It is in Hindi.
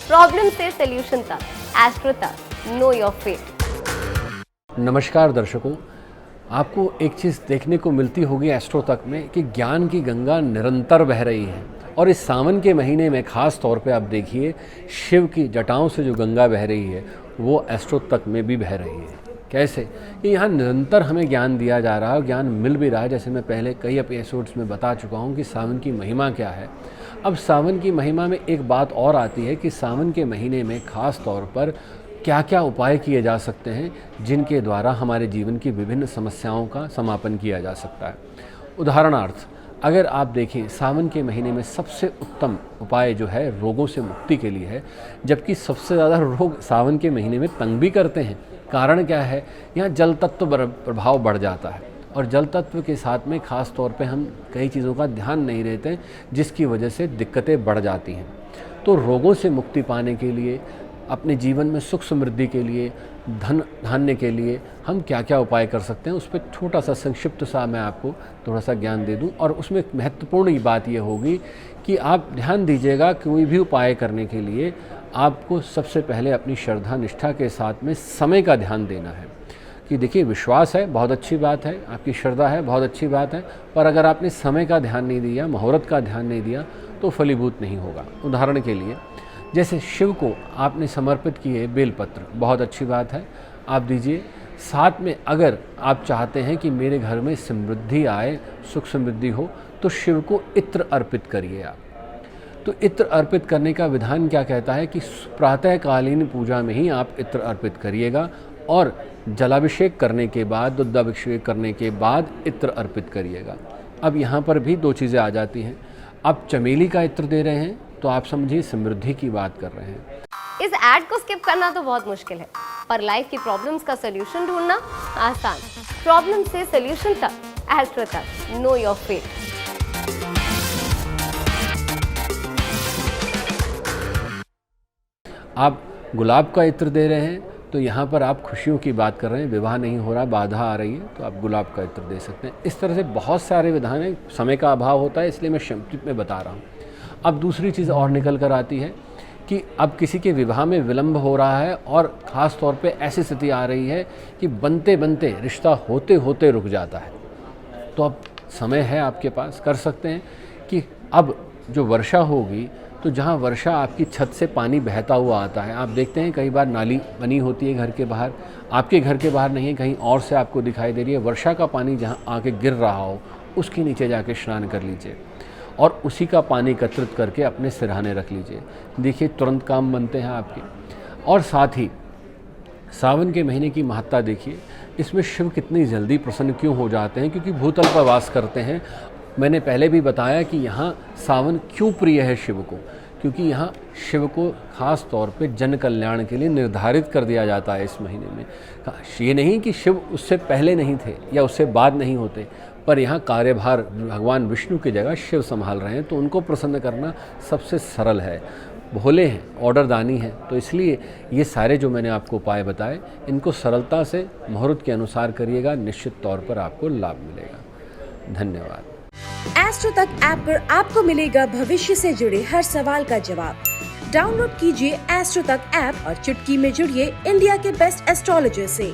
प्रॉब्लम से सोल्यूशन तक, एस्ट्रो तक, नो योर फेट। नमस्कार दर्शकों, आपको एक चीज़ देखने को मिलती होगी एस्ट्रो तक में कि ज्ञान की गंगा निरंतर बह रही है और इस सावन के महीने में ख़ास तौर पे आप देखिए शिव की जटाओं से जो गंगा बह रही है वो एस्ट्रो तक में भी बह रही है। कैसे कि यहाँ निरंतर हमें ज्ञान दिया जा रहा है और ज्ञान मिल भी रहा है। जैसे मैं पहले कई एपिसोड्स में बता चुका हूँ कि सावन की महिमा क्या है। अब सावन की महिमा में एक बात और आती है कि सावन के महीने में ख़ास तौर पर क्या क्या उपाय किए जा सकते हैं जिनके द्वारा हमारे जीवन की विभिन्न समस्याओं का समापन किया जा सकता है। उदाहरणार्थ अगर आप देखें सावन के महीने में सबसे उत्तम उपाय जो है रोगों से मुक्ति के लिए है, जबकि सबसे ज़्यादा रोग सावन के महीने में तंग भी करते हैं। कारण क्या है, यहाँ जल तत्व प्रभाव बढ़ जाता है और जल तत्व के साथ में ख़ास तौर पे हम कई चीज़ों का ध्यान नहीं रहते जिसकी वजह से दिक्कतें बढ़ जाती हैं। तो रोगों से मुक्ति पाने के लिए, अपने जीवन में सुख समृद्धि के लिए, धन धान्य के लिए हम क्या क्या उपाय कर सकते हैं उस पर छोटा सा संक्षिप्त सा मैं आपको थोड़ा सा ज्ञान दे दूं। और उसमें महत्वपूर्ण बात ये होगी कि आप ध्यान दीजिएगा कोई भी उपाय करने के लिए आपको सबसे पहले अपनी श्रद्धा निष्ठा के साथ में समय का ध्यान देना है। कि देखिए विश्वास है बहुत अच्छी बात है, आपकी श्रद्धा है बहुत अच्छी बात है, पर अगर आपने समय का ध्यान नहीं दिया, मुहूर्त का ध्यान नहीं दिया तो फलीभूत नहीं होगा। उदाहरण के लिए जैसे शिव को आपने समर्पित किए बेलपत्र, बहुत अच्छी बात है, आप दीजिए। साथ में अगर आप चाहते हैं कि मेरे घर में समृद्धि आए, सुख समृद्धि हो, तो शिव को इत्र अर्पित करिए आप। तो इत्र अर्पित करने का विधान क्या कहता है कि प्रातःकालीन पूजा में ही आप इत्र अर्पित करिएगा और जलाभिषेक करने के बाद, दुग्धाभिषेक करने के बाद इत्र अर्पित करिएगा। अब यहाँ पर भी दो चीज़ें आ जाती हैं। आप चमेली का इत्र दे रहे हैं तो आप समझिए समृद्धि की बात कर रहे हैं। इस ऐड को स्किप करना तो बहुत मुश्किल है, पर लाइफ की प्रॉब्लम्स का सोल्यूशन ढूंढना आसान। प्रॉब्लम से सोल्यूशन तक, एस्ट्रो तक, नो योर फेट। आप गुलाब का इत्र दे रहे हैं तो यहाँ पर आप खुशियों की बात कर रहे हैं, विवाह नहीं हो रहा, बाधा आ रही है, तो आप गुलाब का इत्र दे सकते हैं। इस तरह से बहुत सारे विधान हैं, समय का अभाव होता है इसलिए मैं संक्षिप्त में बता रहा हूँ। अब दूसरी चीज़ और निकल कर आती है कि अब किसी के विवाह में विलंब हो रहा है और ख़ास तौर पे ऐसी स्थिति आ रही है कि बनते बनते रिश्ता होते होते रुक जाता है। तो अब समय है आपके पास, कर सकते हैं कि अब जो वर्षा होगी तो जहाँ वर्षा आपकी छत से पानी बहता हुआ आता है, आप देखते हैं कई बार नाली बनी होती है घर के बाहर, आपके घर के बाहर नहीं है कहीं और से आपको दिखाई दे रही है, वर्षा का पानी जहाँ आके गिर रहा हो उसके नीचे जाके स्नान कर लीजिए और उसी का पानी एकत्रित करके अपने सिरहाने रख लीजिए। देखिए तुरंत काम बनते हैं आपके। और साथ ही सावन के महीने की महत्ता देखिए, इसमें शिव कितनी जल्दी प्रसन्न क्यों हो जाते हैं, क्योंकि भूतल पर वास करते हैं। मैंने पहले भी बताया कि यहाँ सावन क्यों प्रिय है शिव को, क्योंकि यहाँ शिव को खास तौर पे जन कल्याण के लिए निर्धारित कर दिया जाता है इस महीने में। ये नहीं कि शिव उससे पहले नहीं थे या उससे बाद नहीं होते, पर यहाँ कार्यभार भगवान विष्णु की जगह शिव संभाल रहे हैं, तो उनको प्रसन्न करना सबसे सरल है। भोले हैं, ऑर्डरदानी हैं, तो इसलिए ये सारे जो मैंने आपको उपाय बताए इनको सरलता से मुहूर्त के अनुसार करिएगा, निश्चित तौर पर आपको लाभ मिलेगा। धन्यवाद। एस्ट्रो तक ऐप पर आपको मिलेगा भविष्य से जुड़े हर सवाल का जवाब। डाउनलोड कीजिए एस्ट्रो तक ऐप और चुटकी में जुड़िए इंडिया के बेस्ट एस्ट्रोलॉजर से।